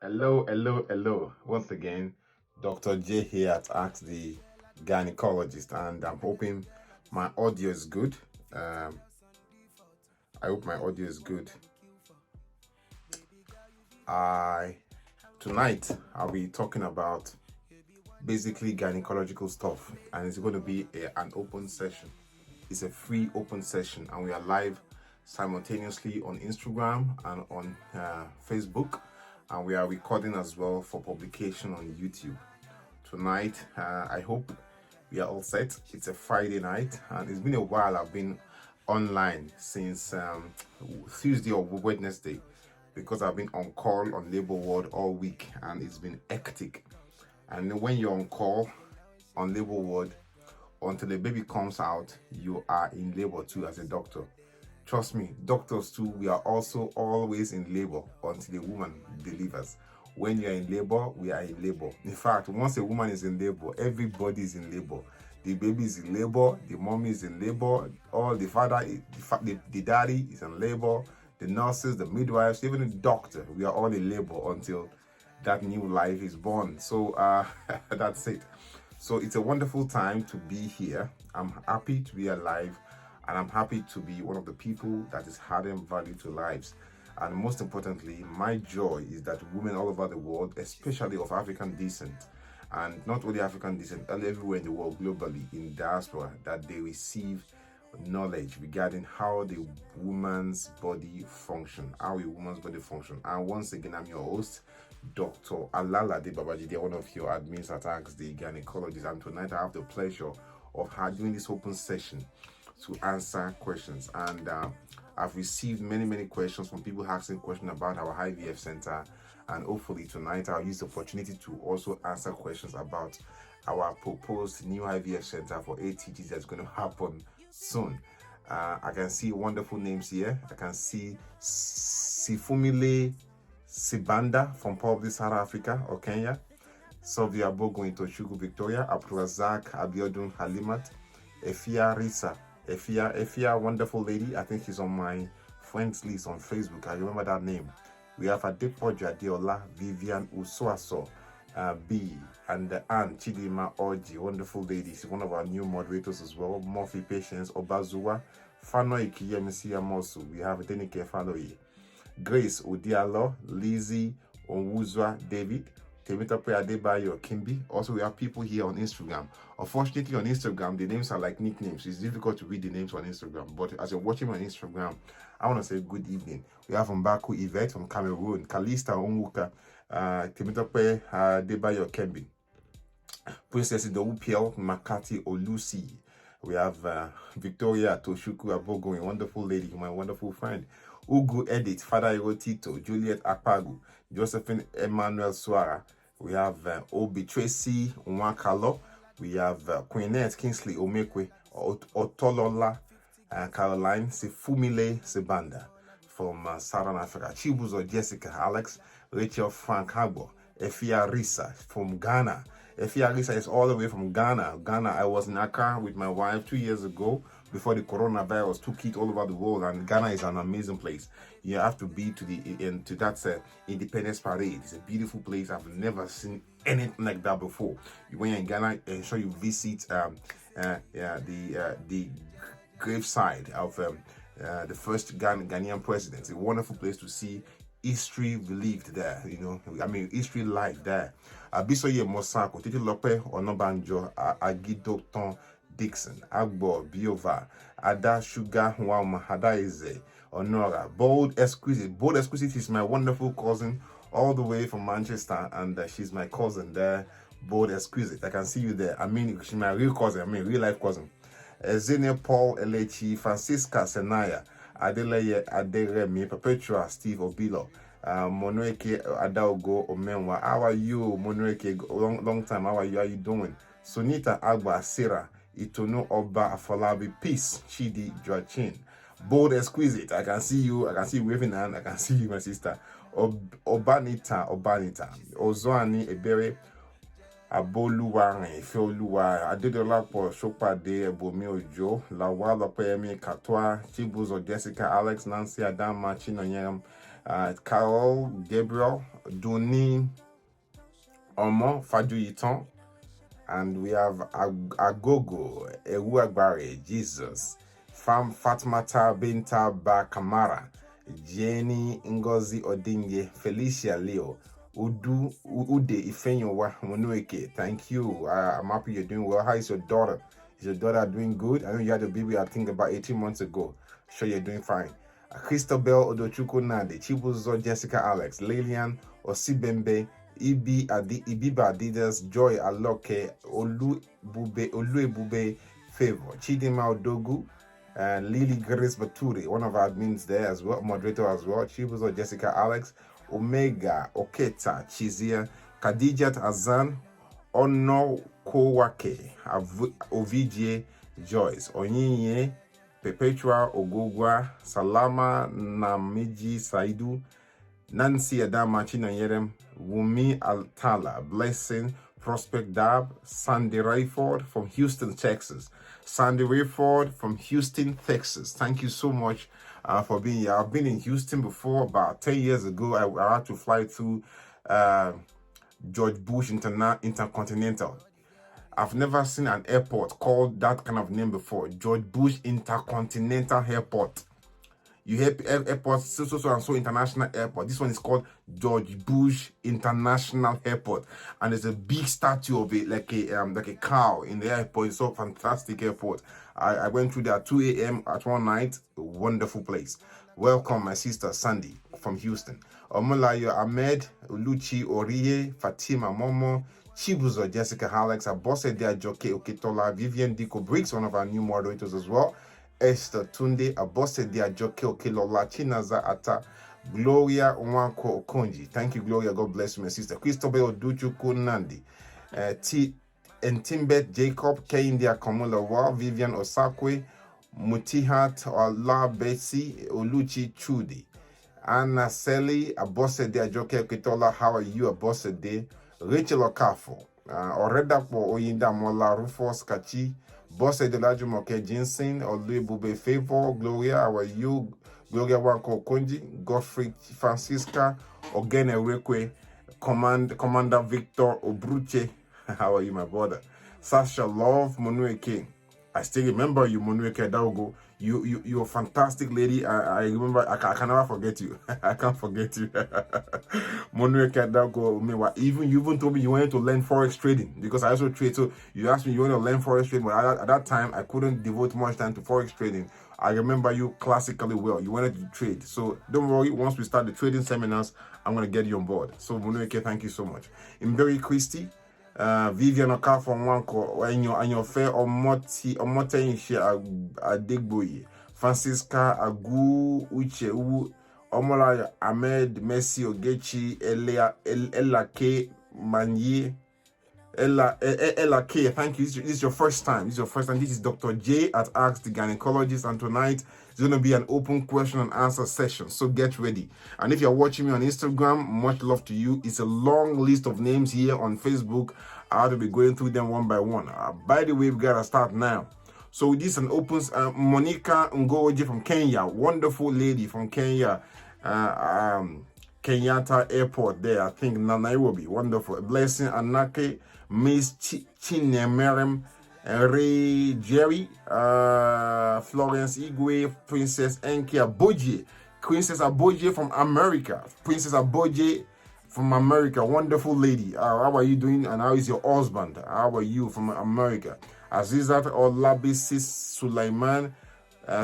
Hello. Once again, Dr. J here at Ask the Gynecologist, and I'm hoping my audio is good. I hope my audio is good. Tonight I'll be talking about basically gynecological stuff, and it's going to be an open session. It's a free open session, and we are live simultaneously on Instagram and on Facebook, and we are recording as well for publication on YouTube. Tonight, I hope we are all set. It's a Friday night, and it's been a while. I've been online since Tuesday or Wednesday because I've been on call on labor ward all week, and it's been hectic. And when you're on call on labor ward until the baby comes out, you are in labor too as a doctor. Trust me, doctors too, we are also always in labor until the woman delivers. When you're in labor, we are in labor. In fact, once a woman is in labor, everybody is in labor. The baby is in labor, the mommy is in labor, all the father, the daddy is in labor, the nurses, the midwives, even the doctor, we are all in labor until that new life is born. So that's it. So it's a wonderful time to be here. I'm happy to be alive, and I'm happy to be one of the people that is adding value to lives. And most importantly, my joy is that women all over the world, especially of African descent, and not only African descent, everywhere in the world globally, in diaspora, that they receive knowledge regarding how the woman's body function, And once again, I'm your host, Dr. Alalade Babajide, one of your admins at AsktheGynaecologist, and tonight I have the pleasure of doing this open session to answer questions. And I've received many questions from people asking questions about our IVF center, and hopefully tonight I'll use the opportunity to also answer questions about our proposed new IVF center for ATG that's going to happen soon. I can see wonderful names here. I can see Sifumile Sibanda from probably South Africa or Kenya, Sylvia Bogo into Shugu Victoria, Abdulrazak Abiodun Halimat, Efia Risa. Efia, wonderful lady. I think she's on my friends list on Facebook. I remember that name. We have Adepoju Adeola, Vivian Usoaso, B, and Anne Chidima Orji, wonderful lady. She's one of our new moderators as well. Murphy Patience Obazuwa, Fano Ikiyemisi Amosu. We have Denike Fanoye, Grace Odialo, Lizzie Onwuzwa David, Temitope Adebayo Kimbi. Also, we have people here on Instagram. Unfortunately, on Instagram, the names are like nicknames. It's difficult to read the names on Instagram. But as you're watching on Instagram, I want to say good evening. We have from Baku Yvette from Cameroon, Kalista Onwuka, Temitope Adebayo Kimbi, Princess Idowu Makati Olusi. We have Victoria Toshuku Abogo, a wonderful lady, my wonderful friend. Ugu Edith, Father Tito, Juliet Akpagu, Josephine Emmanuel Suara. We have Obi Tracy Nwakalo. We have Queenette Kingsley Omekwe, Otolola Caroline Sifumile Sebanda from Southern Africa. Chibuzo Jessica Alex, Rachel Frank Hagbo, Efia Risa from Ghana. Efia Risa is all the way from Ghana. I was in Accra with my wife 2 years ago before the coronavirus took it all over the world, and Ghana is an amazing place. You have to be to that Independence Parade. It's a beautiful place. I've never seen anything like that before. When you're in Ghana, ensure you visit the graveside of the first Ghanaian president. It's a wonderful place to see history relieved there, history live there. Abisoye Mosako, Titi Lope Onobanjo, Agidoton Dixon, Agbo Biova, Ada Sugar Wama, Hadaize, Honora, Bold Exquisite. Bold Exquisite is my wonderful cousin all the way from Manchester, and she's my cousin there. Bold Exquisite, I can see you there. She's my real cousin, real life cousin. Zene Paul Elechi, Francisca Senaya, Adeleye Aderemi, Perpetua Steve Obilo, Monoeke Adaogo Omenwa. How are you, Monoeke? Long time. How are you? How are you doing? Sonita Agba Sarah, Itono Oba Afolabi, Peace Chidi Joachin. Bold Exquisite, I can see you waving hand. I can see you, my sister. Obanita, Ozoani Ebere, Aboluwa, Ifeoluwa, Adedolapo, Shopade, Ebomi Ojo, Lawala Pemi, Katwa, Chibuzo, Jessica, Alex, Nancy, Adama, Chinonyam, Carol, Gabriel, Duni, Omo, Faduyiton, and we have Agogo, Ewuagbare, Jesus, Fatmata Binta Bakamara, Jenny Ngozi Odinge, Felicia Leo, Ude Ifenyowa Monueke. Thank you. I'm happy you're doing well. How is your daughter? Is your daughter doing good? I know you had a baby, I think, about 18 months ago. Sure, you're doing fine. Christabel Odochuko Nade, Chibuzo Jessica Alex, Lilian Osibembe, Ibiba Adidas, Joy Aloke, Oluebube Favor, Chidima Odogu, Lily Grace Baturi, one of our admins there as well, moderator as well, Chibuzo Jessica Alex, Omega Oketa Chizia, Khadijat Azan, Ono Kowake, Ovije Joyce, Onyinye, Perpetua Ogogwa, Salama Namiji Saidu, Nancy Adama Chinayerem, Wumi Altala, Blessing, Prospect Dab, Sandy Rayford from Houston, Texas. Sandy Rayford from Houston, Texas. Thank you so much for being here. I've been in Houston before. About 10 years ago, I had to fly to George Bush Intercontinental. I've never seen an airport called that kind of name before. George Bush Intercontinental Airport. You hear airports, so and so international airport. This one is called George Bush International Airport, and there's a big statue of it, like a cow in the airport. It's so fantastic airport. I went through there at 2 a.m. at one night. A wonderful place. Welcome, my sister Sandy from Houston. Omolayo Ahmed, Luchi Orie, Fatima Momo, Chibuzo Jessica Alex, Abose Ajoke Oketola, Vivian Diko Briggs, one of our new moderators as well. Esther Tunde, Abose Ajoke Okelola, Chinaza Ata, Gloria Nwanko Okonji. Thank you, Gloria. God bless you, my sister. Christopher Oduchuku Nandi, Entimbet Jacob, Keindia Komulawa, Vivian Osakwe, Mutihat Ola Betsy, Oluchi Chudi, Anna Seli, Abose Ajoke Oketola. How are you, Abose? Rachel Okafo, Oredapo Oyinda Mola, Rufus Kachi, Bosse de la Jumoke Jensen, Oluebube Favor, Gloria, how are you? Gloria Wanko Konji, Godfrey Francisca, Ogene Rekwe, Commander Victor Obruche, how are you, my brother? Sasha Love, Monueke. I still remember you, Monueke Daugo. You're a fantastic lady. I remember. I can never forget you. I can't forget you. Monueke Daugo. You even told me you wanted to learn forex trading because I also trade. So you asked me you want to learn forex trading, but at that time I couldn't devote much time to forex trading. I remember you classically well. You wanted to trade. So don't worry. Once we start the trading seminars, I'm going to get you on board. So Monueke, thank you so much. Mberi Christie. Vivian Okafo Nwanko and your fair Omote Inshe Adegboye, Francisca Agu Uche Omola Ahmed Messi Ogechi Ella K Manye Ella K. Thank you. This is your first time. This is Dr. J at Ask the Gynaecologist, and tonight it's going to be an open question and answer session. So get ready. And if you're watching me on Instagram, much love to you. It's a long list of names here on Facebook. I have to be going through them one by one. By the way, we gotta start now. So this is an open. Monica Ngoje from Kenya, wonderful lady from Kenya. Kenyatta Airport there, I think Nairobi, wonderful. Blessing Anake, Miss Chinemerem, Ray Jerry, Florence Igwe, Princess Enki Aboje, Princess Aboje from America, Princess Aboje from America, wonderful lady. How are you doing? And how is your husband? How are you from America? Azizat Olabisis Sulaiman,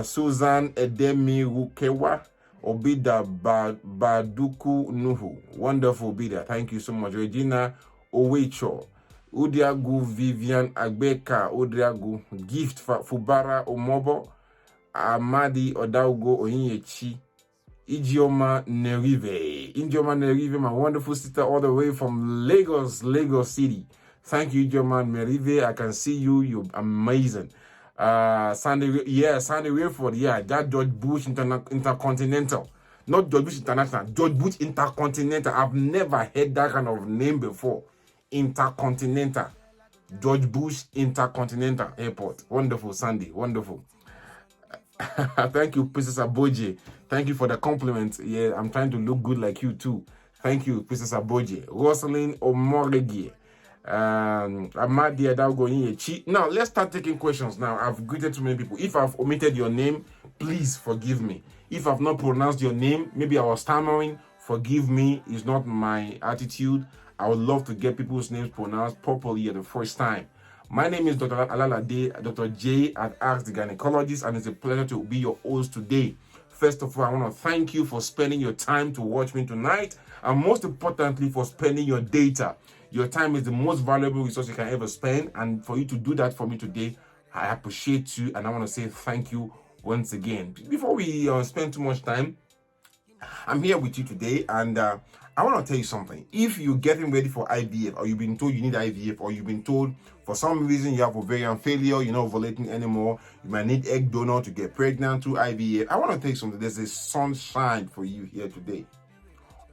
Susan Edemi Rukewa, Obida Baduku Nuhu. Wonderful Obida. Thank you so much. Regina Owecho. Udiagu Vivian Agbeka Udiagu. Gift Fubara Omobo. Amadi Odaugo Oyinyechi. Ijeoma Nerive, my wonderful sister all the way from Lagos City. Thank you, Ijeoma Nerive. I can see you. You're amazing. Sandy Rayford, that George Bush Intercontinental. Not George Bush International, George Bush Intercontinental. I've never heard that kind of name before. Intercontinental. George Bush Intercontinental Airport. Wonderful, Sandy. Wonderful. Thank you, Princess Aboje. Thank you for the compliment. Yeah, I'm trying to look good like you too. Thank you, Princess Agege. Rosalind Omorege. Amadi Adalgoyin. Now, let's start taking questions now. I've greeted too many people. If I've omitted your name, please forgive me. If I've not pronounced your name, maybe I was stammering, forgive me. It's not my attitude. I would love to get people's names pronounced properly at the first time. My name is Dr. Alalade, Dr. J at AsktheGynaecologist, and it's a pleasure to be your host today. First of all, I want to thank you for spending your time to watch me tonight, and most importantly, for spending your data. Your time is the most valuable resource you can ever spend, and for you to do that for me today, I appreciate you, and I want to say thank you once again. Before we spend too much time, I'm here with you today, and I want to tell you something. If you're getting ready for IVF, or you've been told you need IVF, or you've been told for some reason you have ovarian failure, you're not ovulating anymore, you might need egg donor to get pregnant through IVF, I want to tell you something. There's a sunshine for you here today.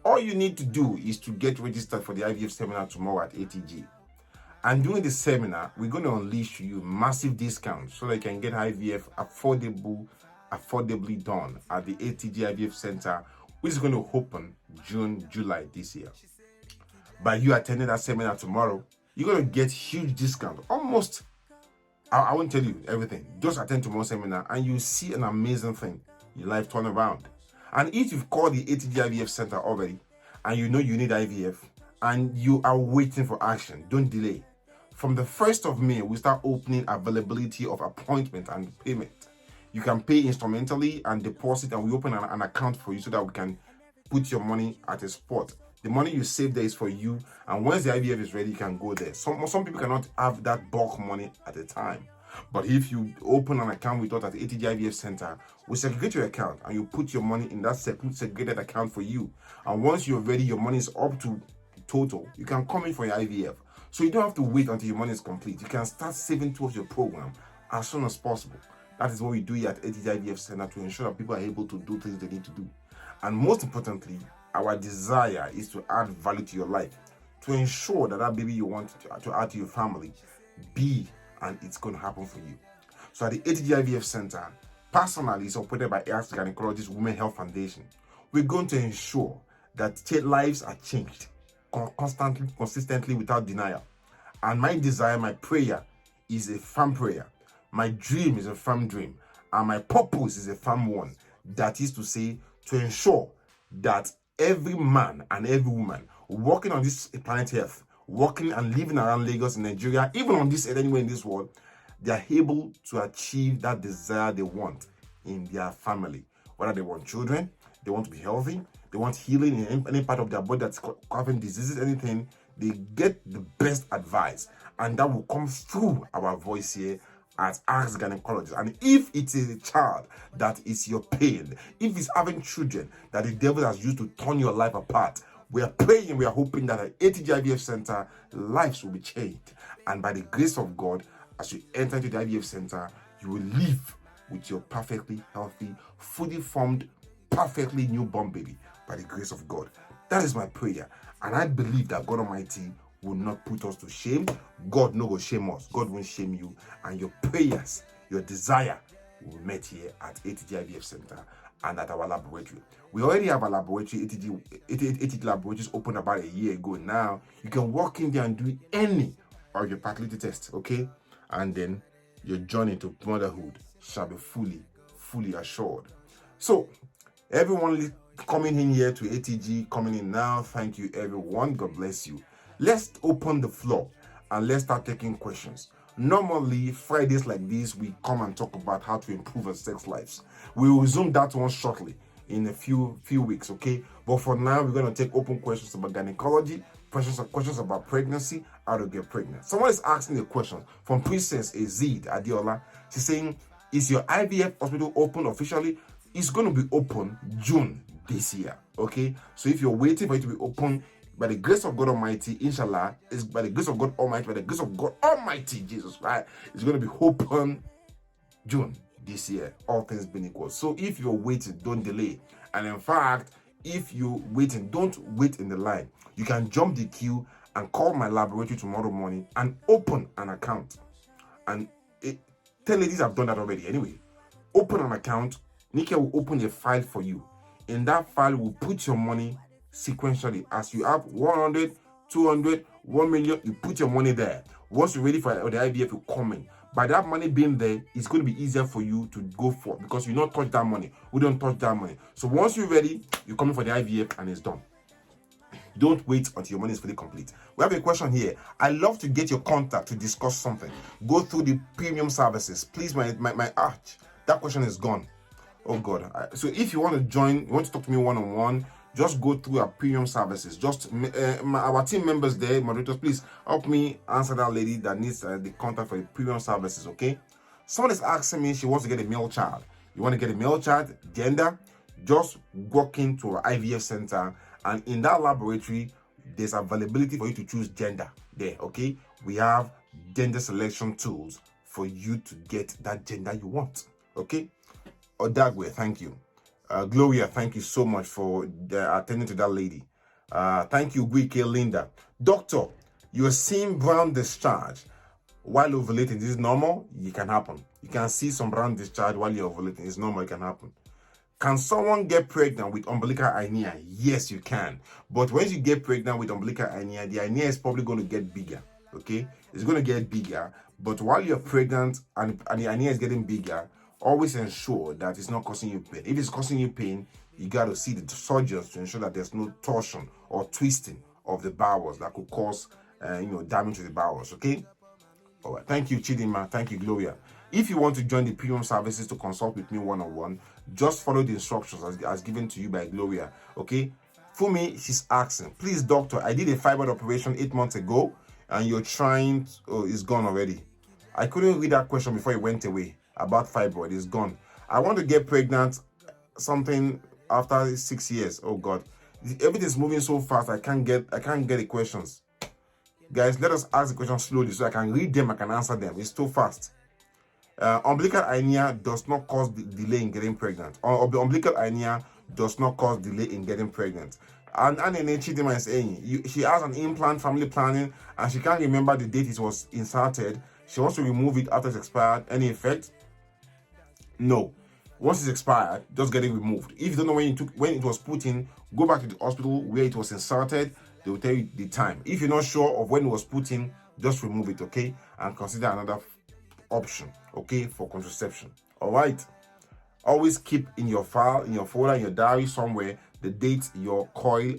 All you need to do is to get registered for the IVF seminar tomorrow at ATG. And during the seminar, we're going to unleash you massive discounts so that you can get IVF affordably done at the ATG IVF Center, which is going to open June, July this year. By you attending that seminar tomorrow, you're going to get huge discount. Almost, I won't tell you everything. Just attend tomorrow's seminar and you see an amazing thing. Your life turn around. And if you've called the ATG IVF Center already and you know you need IVF and you are waiting for action, don't delay. From the 1st of May, we start opening availability of appointment and payment. You can pay instrumentally and deposit, and we open an account for you so that we can put your money at a spot. The money you save there is for you, and once the IVF is ready, you can go there. Some people cannot have that bulk money at a time. But if you open an account with us at the ATG IVF Center, we segregate your account and you put your money in that segregated account for you. And once you're ready, your money is up to total. You can come in for your IVF. So you don't have to wait until your money is complete. You can start saving towards your program as soon as possible. That is what we do here at ATG IVF Center to ensure that people are able to do things they need to do. And most importantly, our desire is to add value to your life, to ensure that baby you want to add to your family and it's going to happen for you. So at the ATG IVF Center, personally, it's operated by AsktheGynaecologist Women Health Foundation. We're going to ensure that lives are changed consistently without denial. And my desire, my prayer is a firm prayer. My dream is a firm dream. And my purpose is a firm one. That is to say, to ensure that every man and every woman working on this planet Earth, working and living around Lagos in Nigeria, even on this anywhere in this world, they are able to achieve that desire they want in their family. Whether they want children, they want to be healthy, they want healing in any part of their body that's having diseases, anything, they get the best advice. And that will come through our voice here at AsktheGynaecologist. And if it is a child that is your pain, if it's having children that the devil has used to turn your life apart, we are praying, we are hoping that at ATG IVF Center, lives will be changed. And by the grace of God, as you enter into the IVF Center, you will live with your perfectly healthy, fully formed, perfectly newborn baby by the grace of God. That is my prayer. And I believe that God Almighty will not put us to shame. God no go shame us. God won't shame you. And your prayers, your desire will be met here at ATG IVF Center and at our laboratory. We already have a laboratory, ATG laboratories opened about a year ago now. You can walk in there and do any of your fertility tests, okay? And then your journey to motherhood shall be fully assured. So, everyone coming in here to ATG, coming in now, thank you everyone. God bless you. Let's open the floor and let's start taking questions. Normally, Fridays like this, we come and talk about how to improve our sex lives. We will resume that one shortly in a few weeks, okay? But for now, we're going to take open questions about gynecology, questions about pregnancy, how to get pregnant. Someone is asking a question from Princess Azid Adiola. She's saying, is your IVF hospital open officially? It's going to be open June this year, okay? So if you're waiting for it to be open, by the grace of God Almighty, inshallah, is by the grace of God Almighty, by the grace of God Almighty, Jesus, right? It's going to be open June this year, all things being equal. So if you're waiting, don't delay. And in fact, if you're waiting, don't wait in the line. You can jump the queue and call my laboratory tomorrow morning and open an account. And 10 ladies have done that already anyway. Open an account, Nike will open a file for you. In that file, we'll put your money sequentially. As you have 100, 200, 1 million, you put your money there. Once you're ready for the IVF, you come in. By that money being there, it's going to be easier for you to go for, because you don't touch that money. We don't touch that money. So once you're ready, you're coming for the IVF and it's done. Don't wait until your money is fully complete. We have a question here. I love to get your contact to discuss something. Go through the premium services. Please, my arch. That question is gone. Oh God. So if you want to join, you want to talk to me one-on-one, just go through our premium services. Just our team members there, moderators, please help me answer that lady that needs the contact for the premium services, okay? Someone is asking me, she wants to get a male child. You want to get a male child, gender? Just walk into our IVF center, and in that laboratory, there's availability for you to choose gender there, okay? We have gender selection tools for you to get that gender you want, okay? Odagwe, thank you. Gloria, thank you so much for attending to that lady. Thank you, Gwike Linda. Doctor, you're seeing brown discharge while ovulating. This is normal? It can happen. You can see some brown discharge while you're ovulating. It's normal, it can happen. Can someone get pregnant with umbilical hernia? Yes, you can. But when you get pregnant with umbilical hernia, the hernia is probably going to get bigger, okay? It's going to get bigger. But while you're pregnant and the hernia is getting bigger, always ensure that it's not causing you pain. If it's causing you pain, you got to see the surgeons to ensure that there's no torsion or twisting of the bowels that could cause damage to the bowels, okay? All right. Thank you, Chidima. Thank you, Gloria. If you want to join the premium services to consult with me one-on-one, just follow the instructions as given to you by Gloria, okay? Fumi, she's asking, please, doctor, I did a fibroid operation 8 months ago, and you're trying, it's gone already. I couldn't read that question before it went away about fibroid. It's gone. I want to get pregnant something after 6 years. Oh God, everything's moving so fast. I can't get the questions. Guys, let us ask the questions slowly so I can read them. I can answer them. It's too fast. Umbilical hernia does not cause delay in getting pregnant. Umbilical hernia does not cause delay in getting pregnant. And Anene Chidima is saying she has an implant, family planning, and she can't remember the date it was inserted. She wants to remove it after it's expired. Any effect? No. Once it's expired, just get it removed. If you don't know when it was put in, go back to the hospital where it was inserted. They will tell you the time. If you're not sure of when it was put in, just remove it, okay? And consider another option, okay, for contraception. All right. Always keep in your file, in your folder, in your diary somewhere, the date your coil,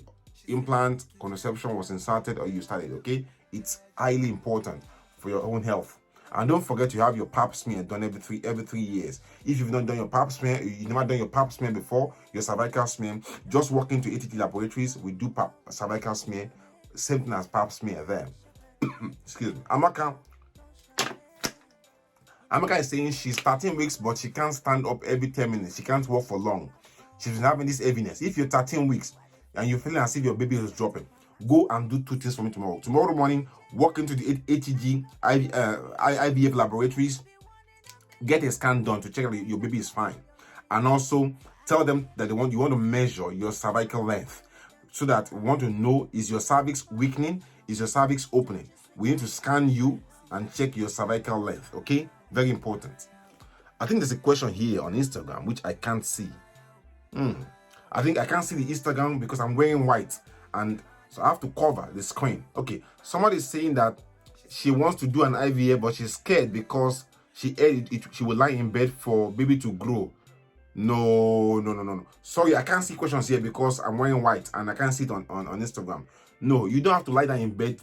implant, contraception was inserted or you started, okay? It's highly important for your own health. And don't forget to have your pap smear done every three years. If you've not done your pap smear, you've never done your pap smear before, your cervical smear, just walk into ATG Laboratories. We do cervical smear, same thing as pap smear there. Excuse me. Amaka is saying she's 13 weeks, but she can't stand up every 10 minutes. She can't walk for long. She's been having this heaviness. If you're 13 weeks and you're feeling as if your baby is dropping, go and do 2 things for me tomorrow. Tomorrow morning, walk into the ATG IVF laboratories, get a scan done to check that your baby is fine. And also tell them that you want to measure your cervical length so that we want to know, is your cervix weakening? Is your cervix opening? We need to scan you and check your cervical length, okay? Very important. I think there's a question here on Instagram, which I can't see. I think I can't see the Instagram because I'm wearing white, and so I have to cover the screen. Okay, somebody is saying that she wants to do an IVF, but she's scared because she will lie in bed for baby to grow. No. Sorry, I can't see questions here because I'm wearing white and I can't see it on Instagram. No, you don't have to lie down in bed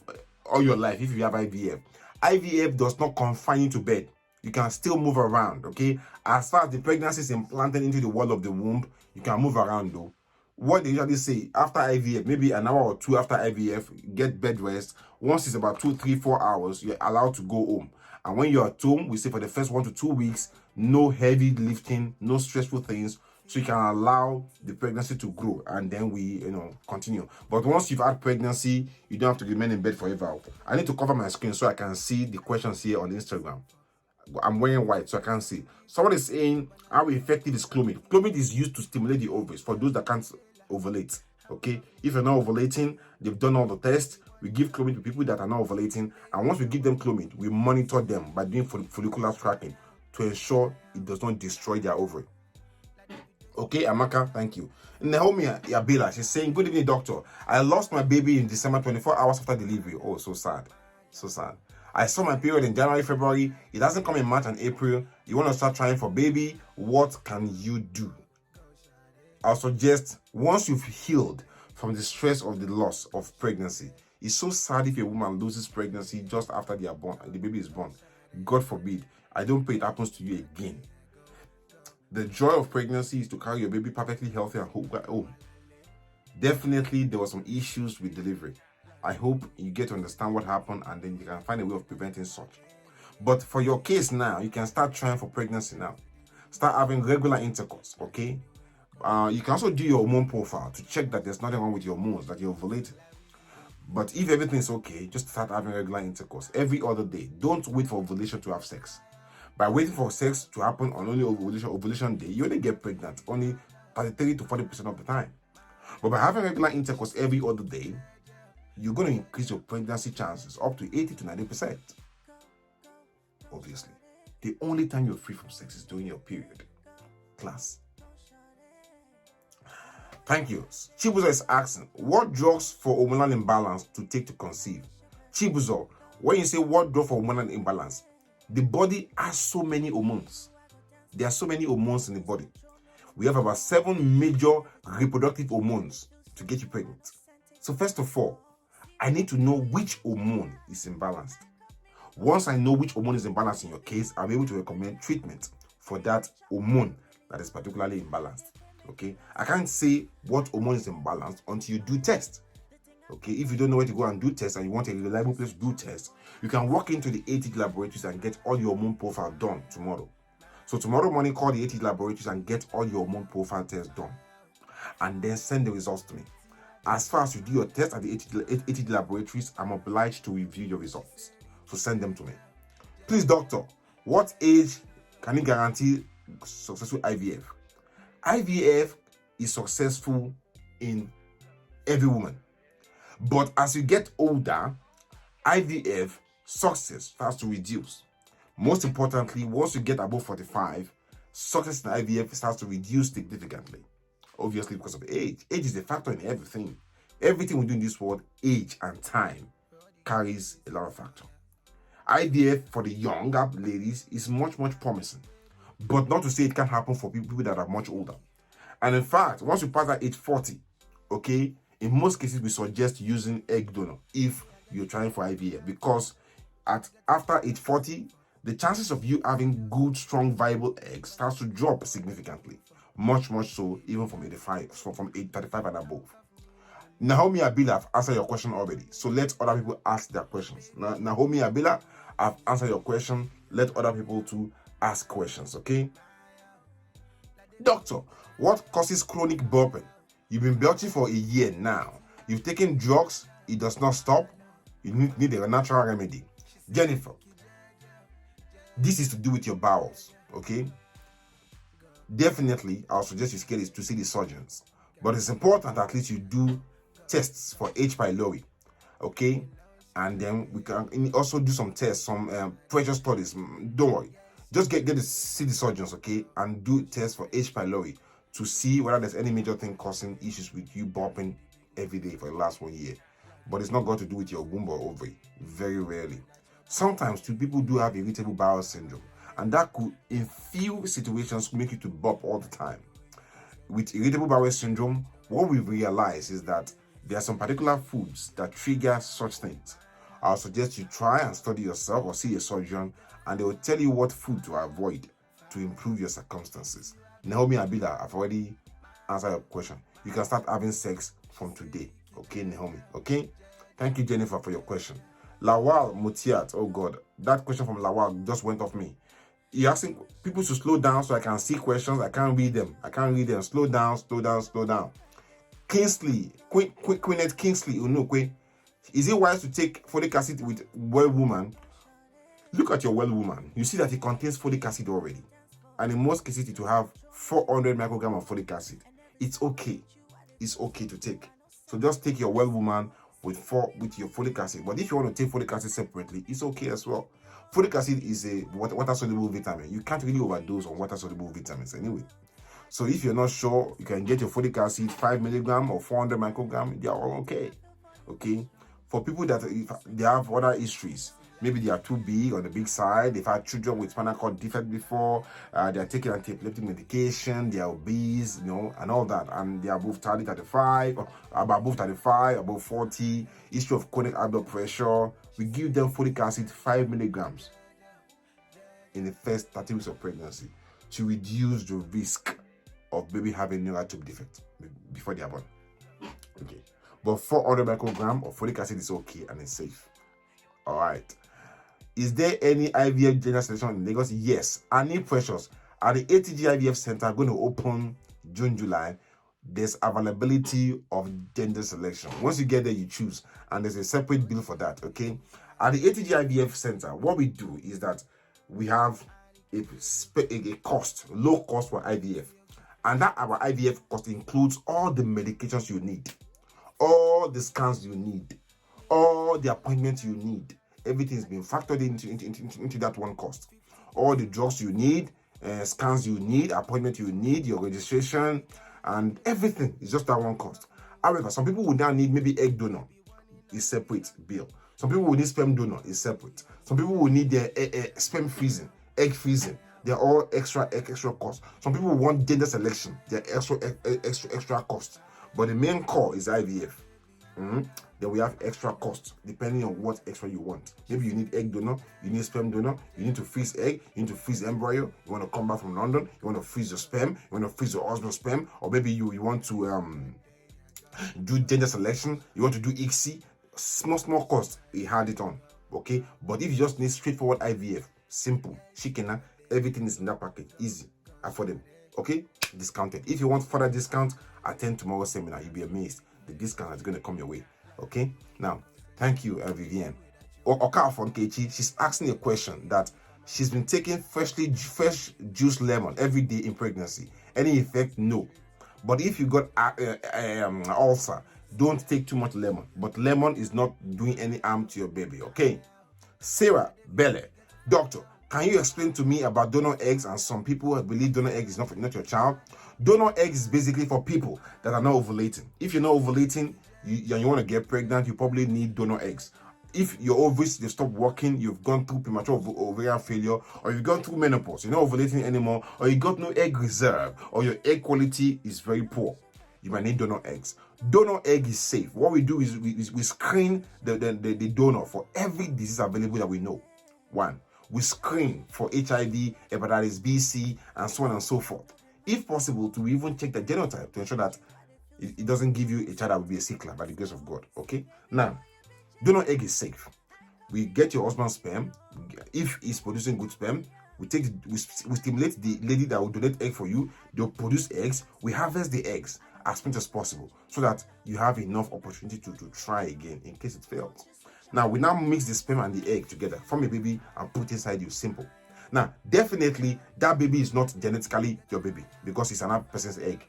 all your life if you have IVF. IVF does not confine you to bed. You can still move around, okay? As far as the pregnancy is implanted into the wall of the womb, you can move around though. What they usually say, after IVF, maybe an hour or 2 after IVF, get bed rest. Once it's about 2, 3, 4 hours, you're allowed to go home. And when you're at home, we say for the first 1 to 2 weeks, no heavy lifting, no stressful things, so you can allow the pregnancy to grow, and then we, continue. But once you've had pregnancy, you don't have to remain in bed forever. I need to cover my screen so I can see the questions here on Instagram. I'm wearing white, so I can't see. Someone is saying, how effective is Clomid? Clomid is used to stimulate the ovaries for those that can't ovulate. Okay, if you're not ovulating, they've done all the tests. We give Clomid to people that are not ovulating, and once we give them Clomid, we monitor them by doing follicular tracking to ensure it does not destroy their ovary. Okay, Amaka, thank you. Naomi Yabila, she's saying, good evening, doctor. I lost my baby in December, 24 hours after delivery. Oh, so sad. So sad. I saw my period in January, February. It doesn't come in March and April. You want to start trying for baby? What can you do? I'll suggest, once you've healed from the stress of the loss of pregnancy, it's so sad if a woman loses pregnancy just after they are born and the baby is born. God forbid. I don't pray it happens to you again. The joy of pregnancy is to carry your baby perfectly healthy and home. Definitely, there were some issues with delivery. I hope you get to understand what happened and then you can find a way of preventing such. But for your case now, you can start trying for pregnancy now. Start having regular intercourse, okay? You can also do your hormone profile to check that there's nothing wrong with your hormones, that you're ovulating. But if everything is okay, just start having regular intercourse every other day. Don't wait for ovulation to have sex. By waiting for sex to happen on only ovulation day, you only get pregnant only 33 to 40% of the time. But by having regular intercourse every other day, you're going to increase your pregnancy chances up to 80 to 90%. Obviously, the only time you're free from sex is during your period. Class. Thank you. Chibuzo is asking, what drugs for hormonal imbalance to take to conceive? Chibuzo, when you say what drug for hormonal imbalance, the body has so many hormones. There are so many hormones in the body. We have about 7 major reproductive hormones to get you pregnant. So first of all, I need to know which hormone is imbalanced. Once I know which hormone is imbalanced in your case, I'll be able to recommend treatment for that hormone that is particularly imbalanced. Okay, I can't say what hormone is imbalanced until you do tests. Okay, if you don't know where to go and do tests and you want a reliable place to do tests, you can walk into the ATG laboratories and get all your hormone profile done tomorrow. So tomorrow morning, call the ATG laboratories and get all your hormone profile tests done, and then send the results to me. As far as you do your test at the ATG laboratories, I'm obliged to review your results. So send them to me. Please, doctor, what age can you guarantee successful IVF? IVF is successful in every woman. But as you get older, IVF success starts to reduce. Most importantly, once you get above 45, success in IVF starts to reduce significantly. Obviously, because of age. Age is a factor in everything. Everything we do in this world, age and time carries a lot of factor. IVF for the younger ladies is much, much promising. But not to say it can't happen for people that are much older. And in fact, once you pass that age 40, okay, in most cases we suggest using egg donor if you're trying for IVF, because after age 40, the chances of you having good, strong, viable eggs starts to drop significantly. Much, much so, even from 85, from age 35 and above. Naomi Abila, I've answered your question already. So let other people ask their questions. Naomi Abila, I've answered your question. Let other people to ask questions, okay? Doctor, what causes chronic burping? You've been belching for a year now. You've taken drugs, it does not stop. You need a natural remedy. Jennifer, this is to do with your bowels, okay? Definitely, I'll suggest you to see the surgeons. But it's important at least you do tests for H. pylori, okay? And then we can also do some tests, some pressure studies. Don't worry. Just get to see the surgeons, okay? And do tests for H. pylori to see whether there's any major thing causing issues with you burping every day for the last 1 year. But it's not got to do with your womb or ovary. Very rarely. Sometimes people do have irritable bowel syndrome, and that could, in few situations, make you to burp all the time. With irritable bowel syndrome, what we realize is that there are some particular foods that trigger such things. I'll suggest you try and study yourself or see a surgeon, and they will tell you what food to avoid to improve your circumstances. Naomi Abila, I've already answered your question. You can start having sex from today. Okay, Naomi? Okay? Thank you, Jennifer, for your question. Lawal Mutiat, oh God, that question from Lawal just went off me. You're asking people to slow down so I can see questions. I can't read them. Slow down, slow down, slow down. Kingsley, Queenette Kingsley, Unukwe. Is it wise to take folic acid with well woman? Look at your well woman. You see that it contains folic acid already. And in most cases, it will have 400 micrograms of folic acid. It's okay. It's okay to take. So just take your well woman with your folic acid. But if you want to take folic acid separately, it's okay as well. Folic acid is a water-soluble vitamin. You can't really overdose on water-soluble vitamins anyway. So if you're not sure, you can get your folic acid 5 milligram or 400 microgram. They are all okay. Okay. For people that if they have other histories, maybe they are too big on the big side, they've had children with spinal cord defect before, they are taking anti-epileptic medication, they are obese, and all that, and they are above 35, above 35, above 40, history of chronic high blood pressure. We give them folic acid 5 milligrams in the first 30 weeks of pregnancy to reduce the risk of baby having neural tube defect before they are born. Okay. But 400 microgram of folic acid is okay and it's safe. All right. Is there any IVF gender selection in Lagos? Yes. Annie Precious at the ATG IVF Center going to open June, July. There's availability of gender selection. Once you get there, you choose, and there's a separate bill for that. Okay. At the ATG IVF Center, what we do is that we have a cost, low cost for IVF, and that our IVF cost includes all the medications you need, all the scans you need, all the appointments you need. Everything's been factored into that one cost. All the drugs you need, scans you need, appointment you need, your registration, and everything is just that one cost. However, some people will now need maybe egg donor, is separate bill. Some people will need sperm donor, is separate. Some people will need their sperm freezing, egg freezing. They're all extra cost. Some people want gender selection, they're extra cost. But the main core is IVF. Then we have extra cost depending on what extra you want. Maybe you need egg donor, you need sperm donor, you need to freeze egg, you need to freeze embryo, you want to come back from London, you want to freeze your sperm, you want to freeze your husband's sperm, or maybe you want to do gender selection, you want to do ICSI. Small cost, we had it on. Okay, but if you just need straightforward IVF, simple, chicken, everything is in that package, easy, affordable. Okay, discounted. If you want further discount, attend tomorrow's seminar. You'll be amazed. The discount is going to come your way. Okay, now thank you, Vivienne. Oka from Kechi, she's asking a question that she's been taking fresh juice lemon every day in pregnancy. Any effect? No. But if you got ulcer, don't take too much lemon. But lemon is not doing any harm to your baby. Okay. Sarah Belle, doctor, can you explain to me about donor eggs? And some people believe donor eggs is not your child. Donor eggs is basically for people that are not ovulating. If you're not ovulating, you want to get pregnant, you probably need donor eggs. If your ovaries, they stop working, you've gone through premature ovarian failure, or you've gone through menopause, you're not ovulating anymore, or you got no egg reserve, or your egg quality is very poor, you might need donor eggs. Donor egg is safe. What we do is we screen the donor for every disease available that we know. One, we screen for HIV, hepatitis B, C, and so on and so forth. If possible, to even check the genotype to ensure that it doesn't give you a child that will be a sickler by the grace of God. Okay? Now, donor egg is safe. We get your husband's sperm. If he's producing good sperm, we stimulate the lady that will donate egg for you. They'll produce eggs. We harvest the eggs as much as possible so that you have enough opportunity to try again in case it fails. Now, we now mix the sperm and the egg together, form a baby, and put inside you. Simple. Now, definitely, that baby is not genetically your baby because it's another person's egg.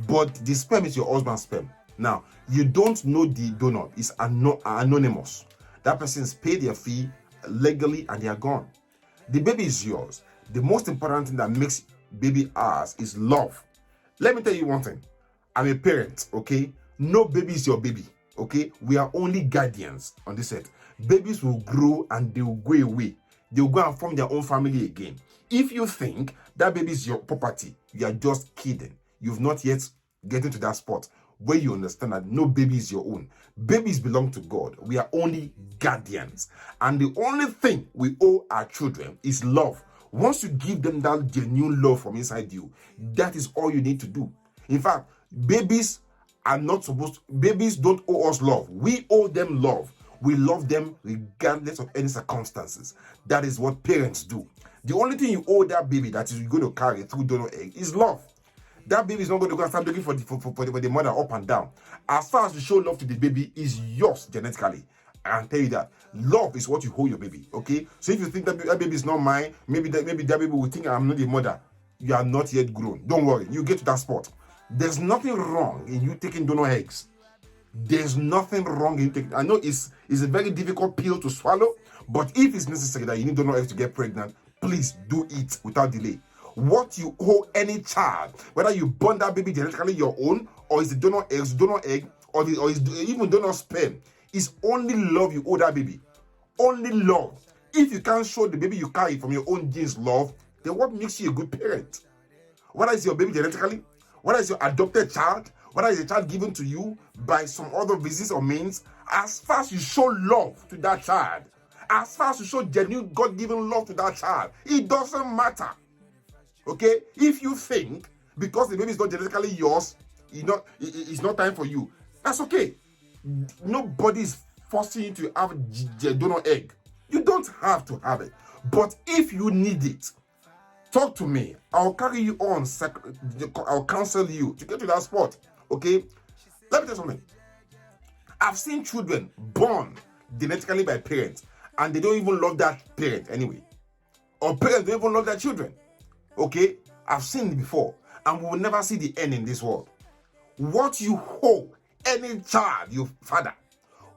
But the sperm is your husband's sperm. Now, you don't know the donor. It's anonymous. That person's paid their fee legally and they are gone. The baby is yours. The most important thing that makes baby ours is love. Let me tell you one thing. I'm a parent, okay? No baby is your baby, okay? We are only guardians on this earth. Babies will grow and they will go away. They will go and form their own family again. If you think that baby is your property, you are just kidding. You've not yet gotten to that spot where you understand that no baby is your own. Babies belong to God. We are only guardians. And the only thing we owe our children is love. Once you give them that genuine love from inside you, that is all you need to do. In fact, babies don't owe us love. We owe them love. We love them regardless of any circumstances. That is what parents do. The only thing you owe that baby that is going to carry through donor egg is love. That baby is not going to go and start looking for the mother up and down. As far as you show love to the baby, is yours genetically. I can tell you that love is what you owe your baby. Okay, so if you think that baby is not mine, maybe that baby will think I'm not the mother. You are not yet grown. Don't worry, you get to that spot. There's nothing wrong in you taking donor eggs. There's nothing wrong in taking. I know it's a very difficult pill to swallow, but if it's necessary that you need donor eggs to get pregnant, please do it without delay. what you owe any child, whether you born that baby genetically your own, or is the donor egg, or is even donor sperm, is only love you owe that baby. Only love. If you can't show the baby you carry from your own genes love, then what makes you a good parent? Whether it's your baby genetically, whether it's your adopted child, whether it's a child given to you by some other reasons or means, as far as you show love to that child, as far as you show genuine God-given love to that child, it doesn't matter. Okay? If you think because the baby is not genetically yours, it's not time for you, that's okay. Nobody is forcing you to have a donor egg. You don't have to have it. But if you need it, talk to me. I'll carry you on. I'll counsel you to get to that spot. Okay? Let me tell you something. I've seen children born genetically by parents, and they don't even love that parent anyway. Or parents don't even love their children. Okay? I've seen it before, and we will never see the end in this world. What you owe any child, you father,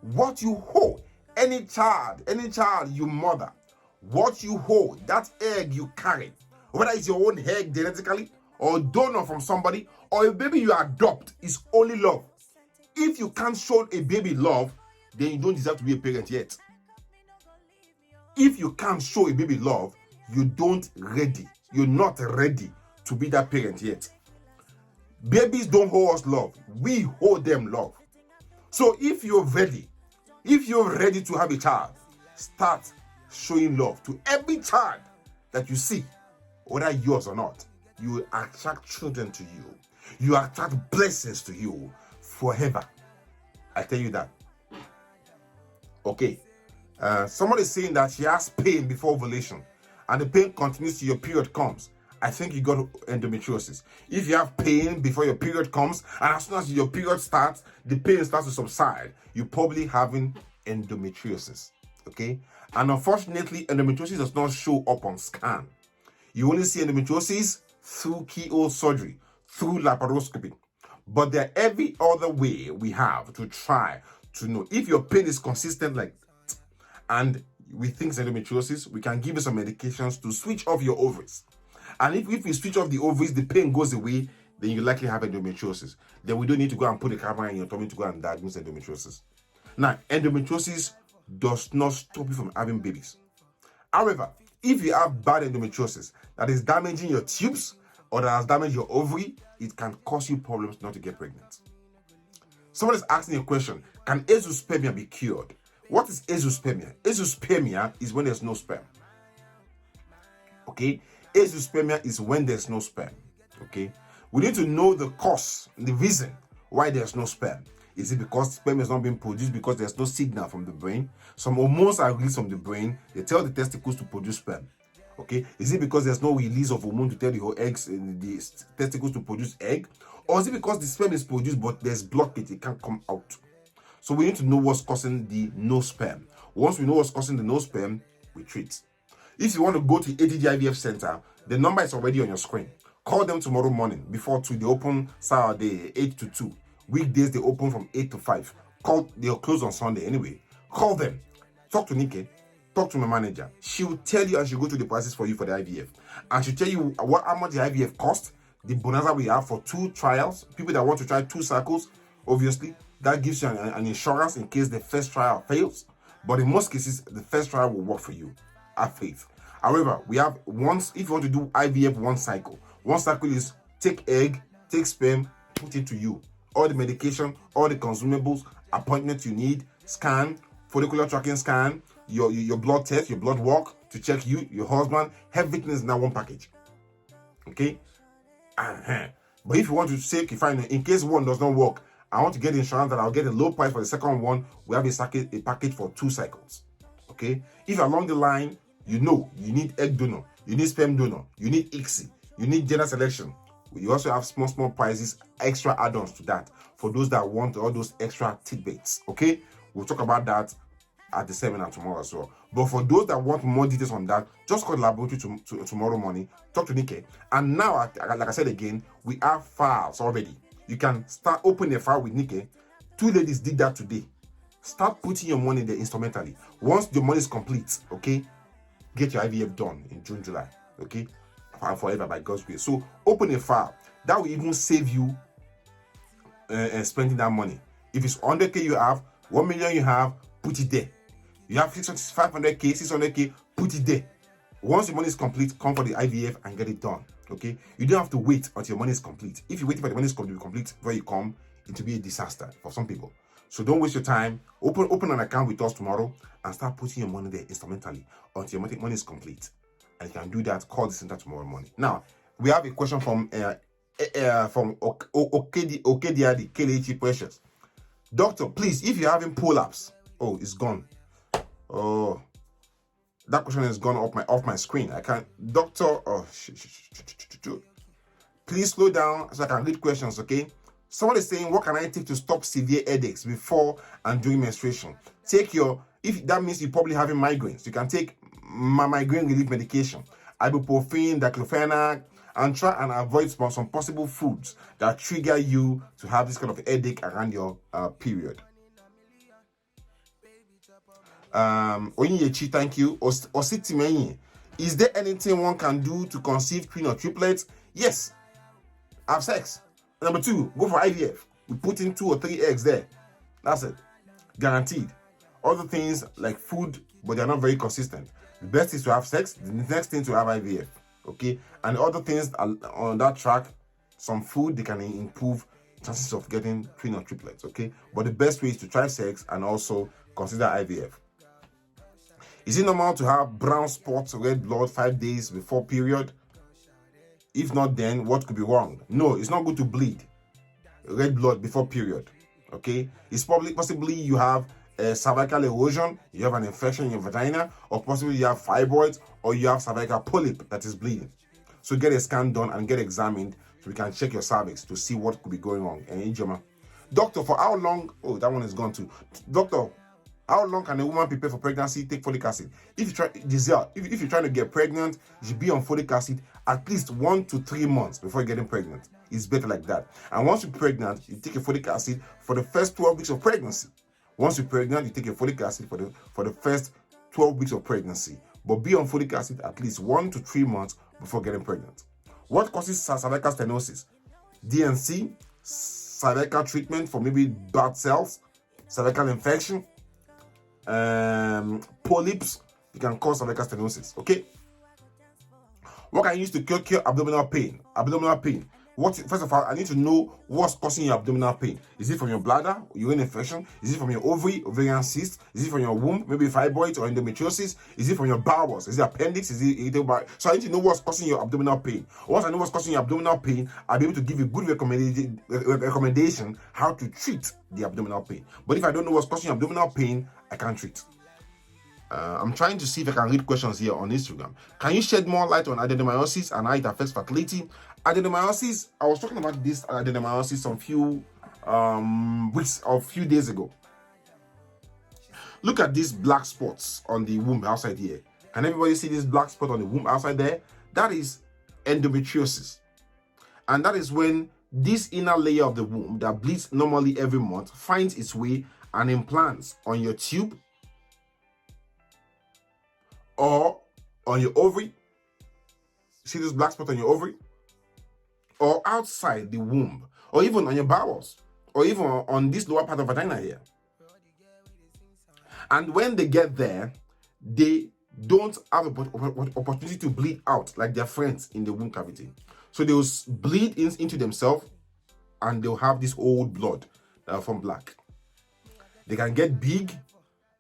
what you owe any child, you mother, what you owe that egg you carry, whether it's your own egg genetically or donor from somebody or a baby you adopt, is only love. If you can't show a baby love, then you don't deserve to be a parent yet. If you can't show a baby love, you're not ready to be that parent yet. Babies don't owe us love. We owe them love. So if you're ready to have a child, start showing love to every child that you see, whether yours or not. You attract children to you. You attract blessings to you forever. I tell you that. Okay. Somebody is saying that she has pain before ovulation, and the pain continues till your period comes. I think you got endometriosis. If you have pain before your period comes, and as soon as your period starts, the pain starts to subside, you're probably having endometriosis. Okay? And unfortunately, endometriosis does not show up on scan. You only see endometriosis through keyhole surgery, through laparoscopy. But there every other way we have to try to know. If your pain is consistent like that, and we think it's endometriosis, we can give you some medications to switch off your ovaries. And if we switch off the ovaries, the pain goes away, then you likely have endometriosis. Then we don't need to go and put a camera in your tummy to go and diagnose endometriosis. Now, endometriosis does not stop you from having babies. However, if you have bad endometriosis that is damaging your tubes or that has damaged your ovary, it can cause you problems not to get pregnant. Someone is asking a question, can azoospermia be cured? What is azoospermia? Azoospermia is when there's no sperm. Okay? Azoospermia is when there's no sperm. Okay? We need to know the cause, the reason why there's no sperm. Is it because sperm is not being produced because there's no signal from the brain? Some hormones are released from the brain. They tell the testicles to produce sperm. Okay? Is it because there's no release of hormone to tell the testicles to produce egg? Or is it because the sperm is produced but there's blockage, it can't come out? So we need to know what's causing the no sperm. Once we know what's causing the no sperm, we treat. If you want to go to ATG IVF Center, the number is already on your screen. Call them tomorrow morning before 2. They open Saturday 8 to 2. Weekdays they open from 8 to 5. They'll close on Sunday anyway. Call them. Talk to Nike. Talk to my manager. She'll tell you and she'll go through the prices for you for the IVF. And she'll tell you how much the IVF cost, the bonanza we have for 2 trials. People that want to try 2 cycles, obviously, that gives you an insurance in case the first trial fails. But in most cases, the first trial will work for you. Have faith. However, we have if you want to do IVF, 1 cycle. 1 cycle is take egg, take sperm, put it to you. All the medication, all the consumables, appointments you need, scan, follicular tracking scan, your blood test, your blood work to check you, your husband, everything is in that 1 package. Okay? But if you want to say, in case 1 does not work, I want to get insurance that I'll get a low price for the second one, we have a package for 2 cycles. Okay? If along the line, you need egg donor, you need sperm donor, you need ICSI, you need gender selection. We also have small prices, extra add-ons to that for those that want all those extra tidbits. Okay? We'll talk about that at the seminar tomorrow as well. But for those that want more details on that, just call the laboratory tomorrow morning, talk to Nike. And now, like I said again, we have files already. You can start opening a file with Nike. 2 ladies did that today. Start putting your money there instrumentally. Once your money is complete, okay, get your IVF done in June, July. Okay? and forever by God's grace. So open a file. That will even save you spending that money. If it's 100K you have, 1 million you have, put it there. You have 500K, 600K, put it there. Once your money is complete, come for the IVF and get it done. Okay? You don't have to wait until your money is complete. If you wait for the money to be complete before you come, it will be a disaster for some people. So don't waste your time. Open an account with us tomorrow and start putting your money there instrumentally until your money is complete. And you can do that. Call the center tomorrow morning. Now, we have a question from Okediade Kelechi Precious. Doctor, please, if you're having prolapse, oh, it's gone. Oh, that question is gone off my screen. I can't. Doctor, oh, please slow down so I can read questions, okay? Someone is saying, what can I take to stop severe headaches before and during menstruation? If that means you're probably having migraines, you can take migraine relief medication, ibuprofen, diclofenac, and try and avoid some possible foods that trigger you to have this kind of headache around your period. Oyinyechi, thank you. Ositimenye, is there anything one can do to conceive twin or triplets? Yes. Have sex. Number 2, go for IVF. We put in 2 or 3 eggs there. That's it. Guaranteed. Other things like food, but they're not very consistent. The best is to have sex. The next thing to have IVF. Okay? And other things on that track, some food, they can improve chances of getting twin or triplets. Okay? But the best way is to try sex and also consider IVF. Is it normal to have brown spots, red blood 5 days before period? If not, then what could be wrong? No, it's not good to bleed red blood before period. Okay? It's possibly you have cervical erosion, you have an infection in your vagina, or possibly you have fibroids, or you have cervical polyp that is bleeding. So get a scan done and get examined so we can check your cervix to see what could be going on. Doctor, for how long? Oh, that one is gone too. Doctor, how long can a woman prepare for pregnancy? Take folic acid. If you're trying to get pregnant, you should be on folic acid at least 1 to 3 months before getting pregnant. It's better like that. And once you're pregnant, you take a folic acid for the first 12 weeks of pregnancy. Once you're pregnant, you take a folic acid for the first 12 weeks of pregnancy. But be on folic acid at least 1 to 3 months before getting pregnant. What causes cervical stenosis? DNC, cervical treatment for maybe bad cells, cervical infection, polyps, it can cause cervical stenosis. Okay. What can you use to cure abdominal pain? First of all, I need to know what's causing your abdominal pain. Is it from your bladder, urine infection? Is it from your ovarian cyst? Is it from your womb, maybe fibroids or endometriosis? Is it from your bowels? Is it appendix? So I need to know what's causing your abdominal pain. Once I know what's causing your abdominal pain, I'll be able to give you good recommendation how to treat the abdominal pain. But if I don't know what's causing your abdominal pain, I can't treat. I'm trying to see if I can read questions here on Instagram. Can you shed more light on adenomyosis and how it affects fertility? Adenomyosis, I was talking about this adenomyosis a few weeks or few days ago. Look at these black spots on the womb outside here. Can everybody see this black spot on the womb outside there? That is endometriosis. And that is when this inner layer of the womb that bleeds normally every month finds its way and implants on your tube or on your ovary. See this black spot on your ovary? Or outside the womb, or even on your bowels, or even on this lower part of vagina here. And when they get there, they don't have an opportunity to bleed out like their friends in the womb cavity. So they will bleed into themselves and they'll have this old blood from black. They can get big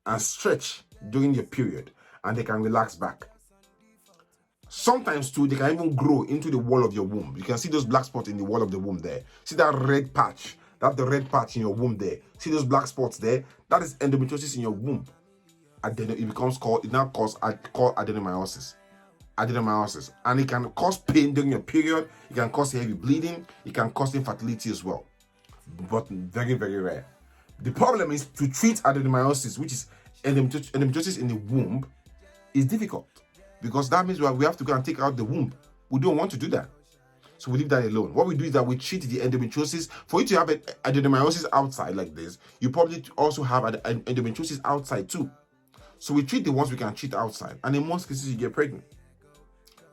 and stretch during your period, and they can relax back. Sometimes too, they can even grow into the wall of your womb. You can see those black spots in the wall of the womb there. See that red patch? That's the red patch in your womb there. See those black spots there? That is endometriosis in your womb. And then it now called adenomyosis. And it can cause pain during your period. It can cause heavy bleeding. It can cause infertility as well. But very, very rare. The problem is to treat adenomyosis, which is endometriosis in the womb, is difficult. Because that means we have to go and take out the womb. We don't want to do that. So we leave that alone. What we do is that we treat the endometriosis. For you to have adenomyosis outside like this, you probably also have an endometriosis outside too. So we treat the ones we can treat outside. And in most cases, you get pregnant.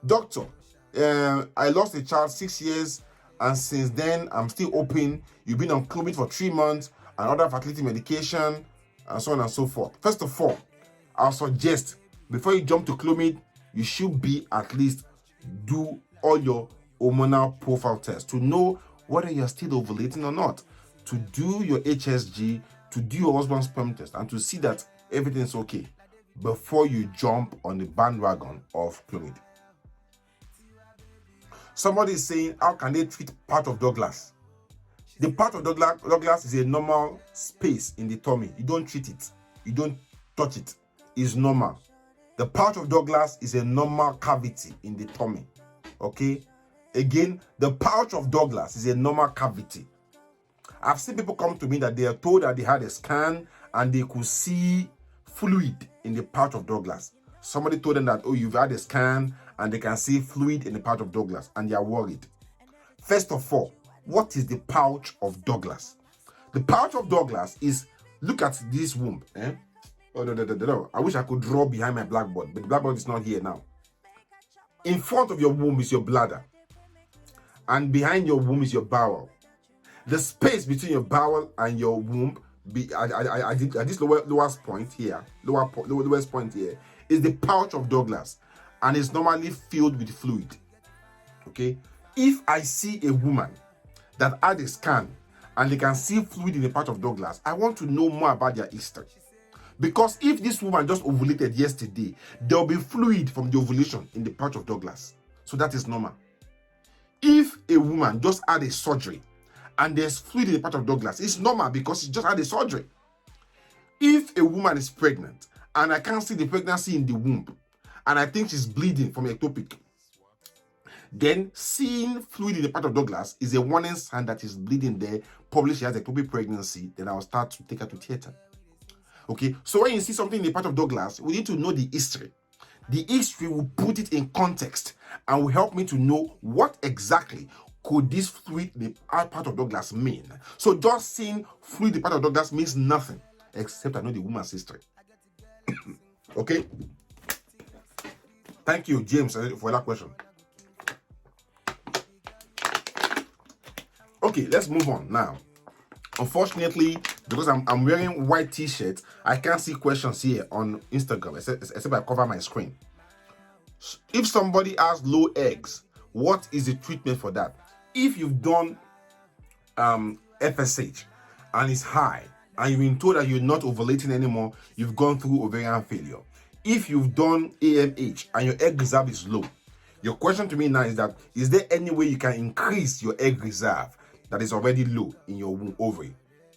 Doctor, I lost a child 6 years, and since then I'm still open. You've been on Clomid for 3 months and other fertility medication and so on and so forth. First of all, I'll suggest before you jump to Clomid, you should be at least do all your hormonal profile tests to know whether you're still ovulating or not, to do your HSG, to do your husband's sperm test, and to see that everything's okay before you jump on the bandwagon of Clomid. Somebody is saying, how can they treat pouch of Douglas? The pouch of Douglas is a normal space in the tummy. You don't treat it. You don't touch it. It's normal. The pouch of Douglas is a normal cavity in the tummy. Okay? Again, the pouch of Douglas is a normal cavity. I've seen people come to me that they are told that they had a scan and they could see fluid in the pouch of Douglas. Somebody told them that, oh, you've had a scan and they can see fluid in the pouch of Douglas, and they are worried. First of all, what is the pouch of Douglas? The pouch of Douglas is, look at this womb. Oh, no. I wish I could draw behind my blackboard, but the blackboard is not here now. In front of your womb is your bladder, and behind your womb is your bowel. The space between your bowel and your womb, at this lowest point here, lowest point here, is the pouch of Douglas, and it's normally filled with fluid. Okay? If I see a woman that had a scan and they can see fluid in the pouch of Douglas, I want to know more about their history. Because if this woman just ovulated yesterday, there will be fluid from the ovulation in the pouch of Douglas. So that is normal. If a woman just had a surgery and there's fluid in the pouch of Douglas, it's normal because she just had a surgery. If a woman is pregnant and I can't see the pregnancy in the womb and I think she's bleeding from ectopic, then seeing fluid in the pouch of Douglas is a warning sign that she's bleeding there. Probably she has ectopic pregnancy. Then I'll start to take her to theater. Okay, so when you see something in the pouch of Douglas, we need to know the history. The history will put it in context and will help me to know what exactly could this fluid in the pouch of Douglas mean. So just seeing fluid in the pouch of Douglas means nothing except I know the woman's history. Okay? Thank you, James, for that question. Okay, let's move on now. Unfortunately, because I'm wearing white t-shirt, I can't see questions here on Instagram, except I cover my screen. If somebody has low eggs, what is the treatment for that? If you've done FSH and it's high, and you've been told that you're not ovulating anymore, you've gone through ovarian failure. If you've done AMH and your egg reserve is low, your question to me now is that, is there any way you can increase your egg reserve that is already low in your ovary?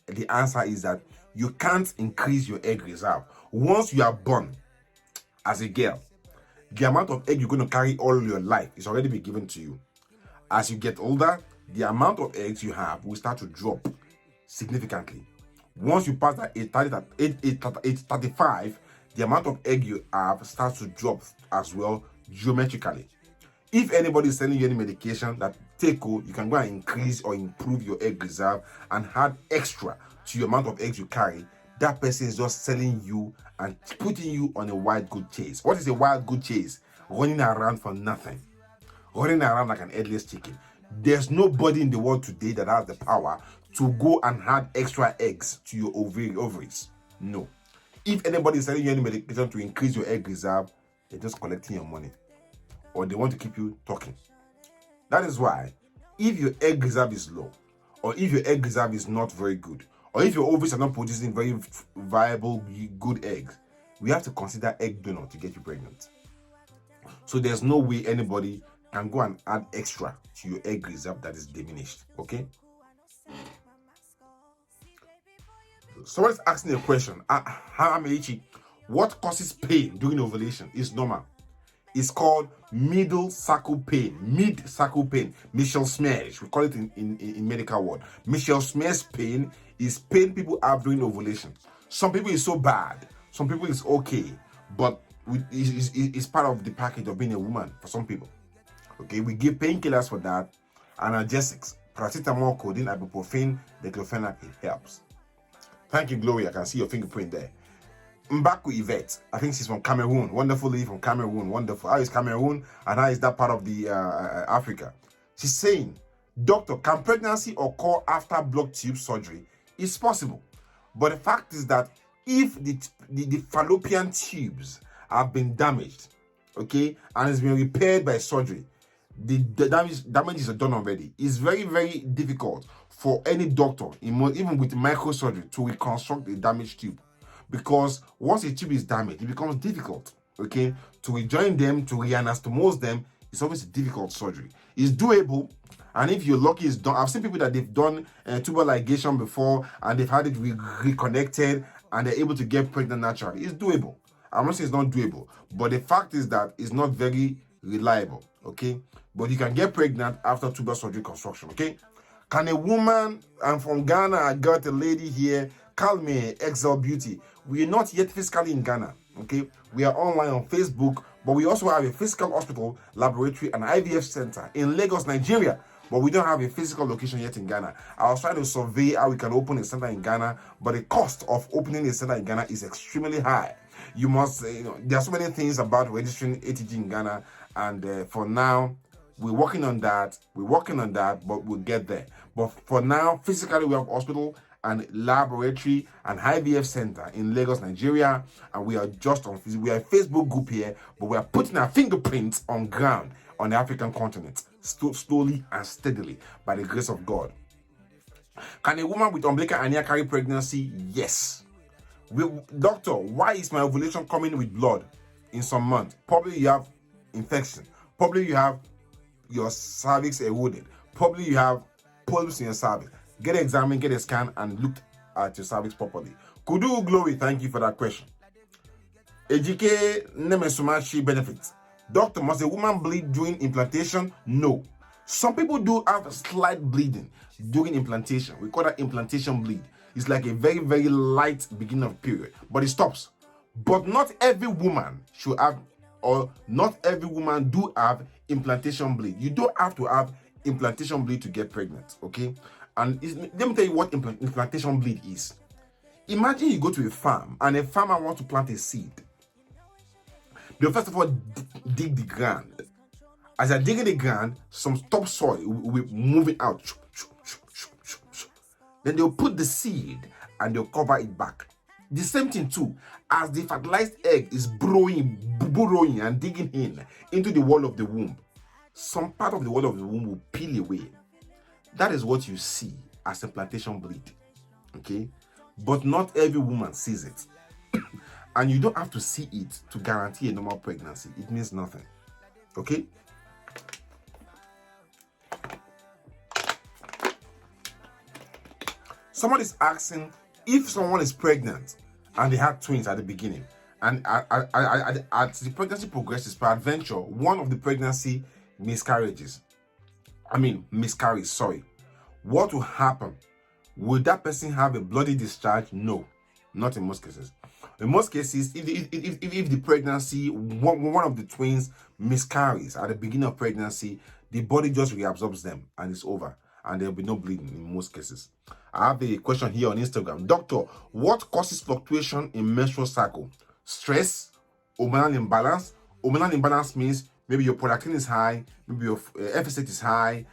The answer is that you can't increase your egg reserve. Once you are born as a girl, the amount of egg you're going to carry all your life is already been given to you. As you get older, the amount of eggs you have will start to drop significantly. Once you pass that age 35, the amount of egg you have starts to drop as well geometrically. If anybody is selling you any medication that you can go and increase or improve your egg reserve and add extra to your amount of eggs you carry, that person is just selling you and putting you on a wild goose chase. What is a wild goose chase? Running around for nothing. Running around like an headless chicken. There's nobody in the world today that has the power to go and add extra eggs to your ovaries. No. If anybody is selling you any medication to increase your egg reserve, they're just collecting your money. Or they want to keep you talking. That is why, if your egg reserve is low, or if your egg reserve is not very good, or if your ovaries are not producing very viable, good eggs, we have to consider egg donor to get you pregnant. So there's no way anybody can go and add extra to your egg reserve that is diminished. Okay? Someone's asking a question. What causes pain during ovulation? Is normal. It's called middle circle pain. Mid-circle pain. Michel-Smears. We call it in medical word. Michel-Smears pain is pain people have during ovulation. Some people is so bad. Some people is okay. But it's part of the package of being a woman for some people. Okay, we give painkillers for that. Analgesics. Paracetamol, codeine, ibuprofen, diclofenac, it helps. Thank you, Gloria. I can see your fingerprint there. Mbaku Yvette, I think she's from Cameroon. Wonderful lady from Cameroon. Wonderful. How is Cameroon and how is that part of the Africa? She's saying, doctor, can pregnancy occur after blocked tube surgery? It's possible. But the fact is that if the fallopian tubes have been damaged, okay, and it's been repaired by surgery, the damage is done already. It's very, very difficult for any doctor, even with microsurgery, to reconstruct a damaged tube. Because once a tube is damaged, it becomes difficult, okay, to rejoin them, to reanastomose them. It's always a difficult surgery. It's doable, and if you're lucky, it's done. I've seen people that they've done tubal ligation before, and they've had it reconnected, and they're able to get pregnant naturally. It's doable. I'm not saying it's not doable, but the fact is that it's not very reliable, okay? But you can get pregnant after tubal surgery construction, okay? Can a woman, I'm from Ghana, I got a lady here, call me Excel Beauty. We are not yet physically in Ghana, okay? We are online on Facebook, but we also have a physical hospital, laboratory, and IVF center in Lagos, Nigeria. But we don't have a physical location yet in Ghana. I was trying to survey how we can open a center in Ghana, but the cost of opening a center in Ghana is extremely high. You must, there are so many things about registering ATG in Ghana, and for now, we're working on that, but we'll get there. But for now, physically, we have hospital and laboratory and IVF center in Lagos, Nigeria, and we are just on, we are a Facebook group here, but we are putting our fingerprints on ground on the African continent, slowly and steadily, by the grace of God. Can a woman with umbilical hernia carry pregnancy? Yes. Doctor, why is my ovulation coming with blood in some months? Probably you have infection. Probably you have your cervix eroded. Probably you have polyps in your cervix. Get examined, get a scan, and look at your cervix properly. Kudu Glory, thank you for that question. Agege Nemesumashi benefits. Doctor, must a woman bleed during implantation? No. Some people do have a slight bleeding during implantation. We call that implantation bleed. It's like a very, very light beginning of period, but it stops. But not every woman should have, or not every woman do have implantation bleed. You don't have to have implantation bleed to get pregnant, okay? And let me tell you what implantation bleed is. Imagine you go to a farm and a farmer wants to plant a seed. They'll first of all dig the ground. As they're digging the ground, some topsoil will be moving out. Then they'll put the seed and they'll cover it back. The same thing too, as the fertilized egg is burrowing and digging into the wall of the womb, some part of the wall of the womb will peel away. That is what you see as implantation bleed, okay? But not every woman sees it. And you don't have to see it to guarantee a normal pregnancy. It means nothing, okay? Someone is asking if someone is pregnant and they had twins at the beginning, and as the pregnancy progresses, peradventure, one of the pregnancy miscarries. What will happen? Will that person have a bloody discharge? No, not in most cases. In most cases, if the pregnancy, one of the twins miscarries at the beginning of pregnancy, the body just reabsorbs them and it's over, and there'll be no bleeding in most cases. I have a question here on Instagram. Doctor, what causes fluctuation in menstrual cycle? Stress, hormonal imbalance. Hormonal imbalance means maybe your prolactin is high, maybe your FSH is high,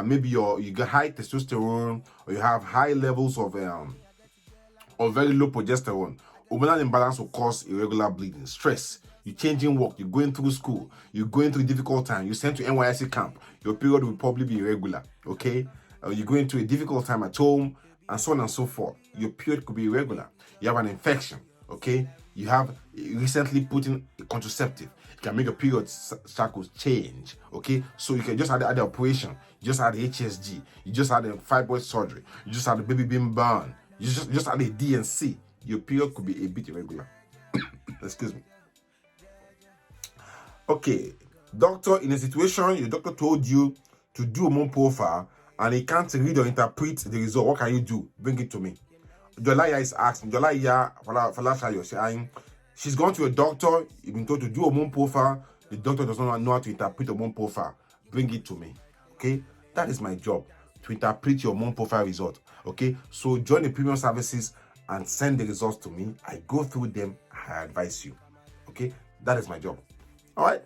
maybe you got high testosterone, or you have high levels of very low progesterone. Hormonal imbalance will cause irregular bleeding. Stress, you're changing work, you're going through school, you're going through a difficult time, you're sent to NYSC camp, your period will probably be irregular, okay? You're going through a difficult time at home, and so on and so forth. Your period could be irregular. You have an infection, okay? You have recently put in a contraceptive. It can make your period cycles change, okay? So you can just have the operation, you just had the HSG, you just had the fibroid surgery, you just had the baby being born, you just had the DNC. Your period could be a bit irregular. Excuse me. Okay, doctor, in a situation your doctor told you to do a hormone profile and he can't read or interpret the result, what can you do? Bring it to me. Jolaya is asking, she's gone to a doctor, you've been told to do a hormone profile, the doctor does not know how to interpret a hormone profile. Bring it to me, okay? That is my job, to interpret your hormone profile result, okay? So join the premium services and send the results to me. I go through them, I advise you. Okay, that is my job. All right.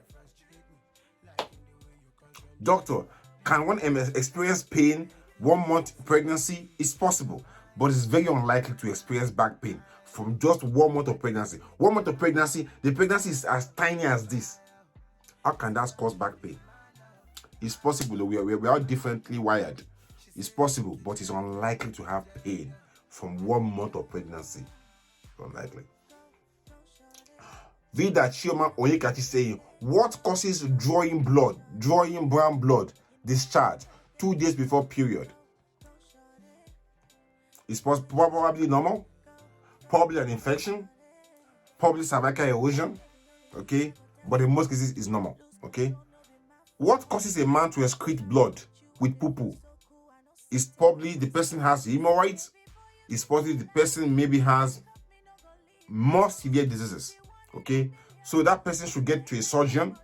Doctor, can one experience pain 1 month pregnancy? It's possible, but it's very unlikely to experience back pain from just 1 month of pregnancy. 1 month of pregnancy, the pregnancy is as tiny as this. How can that cause back pain? It's possible. We are differently wired. It's possible, but it's unlikely to have pain from 1 month of pregnancy. Unlikely. Vida Chioma Oyekachi saying, what causes drawing brown blood discharge 2 days before period? It's probably normal, probably an infection, probably cervical erosion, okay? But in most cases, it's normal, okay? What causes a man to excrete blood with poo-poo? It's probably the person has hemorrhoids. It's probably the person maybe has more severe diseases, okay? So that person should get to a surgeon.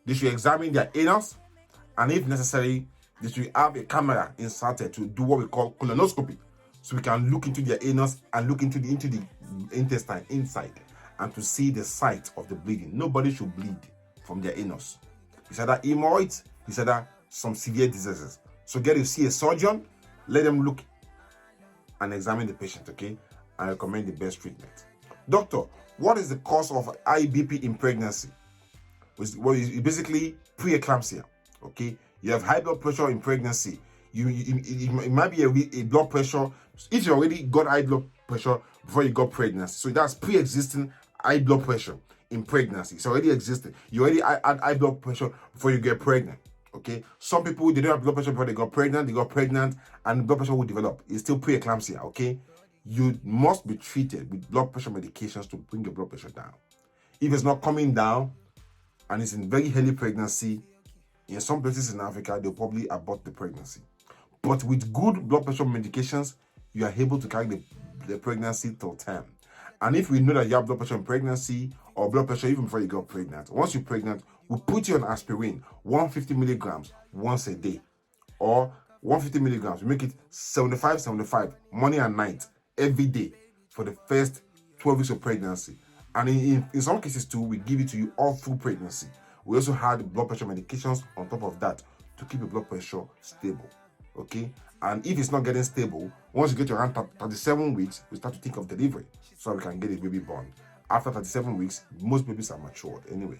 They should examine their anus, and if necessary, they should have a camera inserted to do what we call colonoscopy, so we can look into their anus and look into the intestine inside, and to see the site of the bleeding. Nobody should bleed from their anus. It's either hemorrhoids, it's either some severe diseases. So get to see a surgeon, let them look and examine the patient, okay, and recommend the best treatment. Doctor, what is the cause of high BP in pregnancy? Well, it's basically preeclampsia, okay? You have high blood pressure in pregnancy. It might be a blood pressure. If you already got high blood pressure before you got pregnant, so that's pre-existing high blood pressure in pregnancy. It's already existing. You already had high blood pressure before you get pregnant, okay? Some people, they don't have blood pressure before they got pregnant, and blood pressure will develop. It's still preeclampsia, okay? You must be treated with blood pressure medications to bring your blood pressure down. If it's not coming down and it's in very early pregnancy, in some places in Africa, they'll probably abort the pregnancy. But with good blood pressure medications, you are able to carry the pregnancy till term. And if we know that you have blood pressure in pregnancy or blood pressure even before you got pregnant, once you're pregnant, we'll put you on aspirin, 150 milligrams once a day, or 150 milligrams. We make it 75, morning and night, every day for the first 12 weeks of pregnancy. And in some cases too, we give it to you all through pregnancy. We also had blood pressure medications on top of that to keep your blood pressure stable, okay? And if it's not getting stable, once you get to around 37 weeks, we start to think of delivery so we can get a baby born. After 37 weeks, most babies are matured anyway.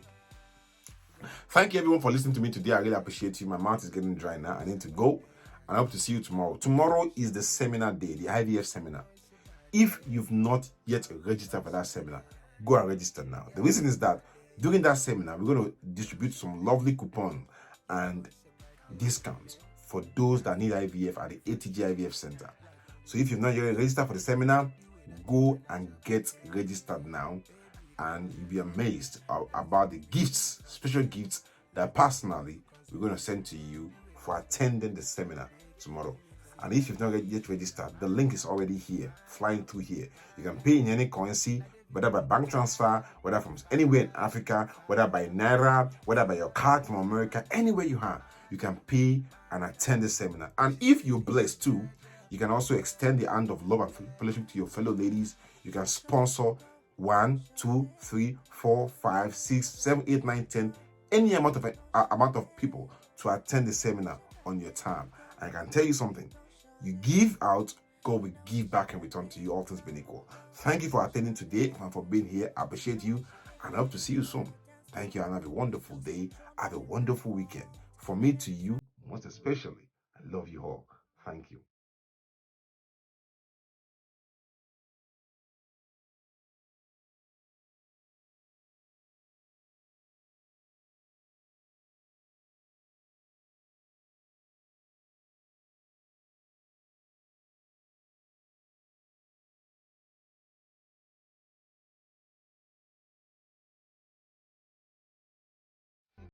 Thank you everyone for listening to me today. I really appreciate you. My mouth is getting dry now. I need to go, and I hope to see you tomorrow. Tomorrow is the seminar day, the IVF seminar. If you've not yet registered for that seminar, go and register now. The reason is that during that seminar, we're going to distribute some lovely coupons and discounts for those that need IVF at the ATG IVF Center. So if you've not yet registered for the seminar, go and get registered now, and you'll be amazed about the gifts, special gifts that personally we're going to send to you for attending the seminar tomorrow. And if you've not yet registered, the link is already here, flying through here. You can pay in any currency, whether by bank transfer, whether from anywhere in Africa, whether by Naira, whether by your card from America, anywhere you have, you can pay and attend the seminar. And if you're blessed too, you can also extend the hand of love and fellowship to your fellow ladies. You can sponsor 1, 2, 3, 4, 5, 6, 7, 8, 9, 10, any amount of people to attend the seminar on your time. I can tell you something. You give out, God will give back in return to you, all things being equal. Thank you for attending today and for being here. I appreciate you, and I hope to see you soon. Thank you, and have a wonderful day. Have a wonderful weekend. From me to you, most especially, I love you all. Thank you.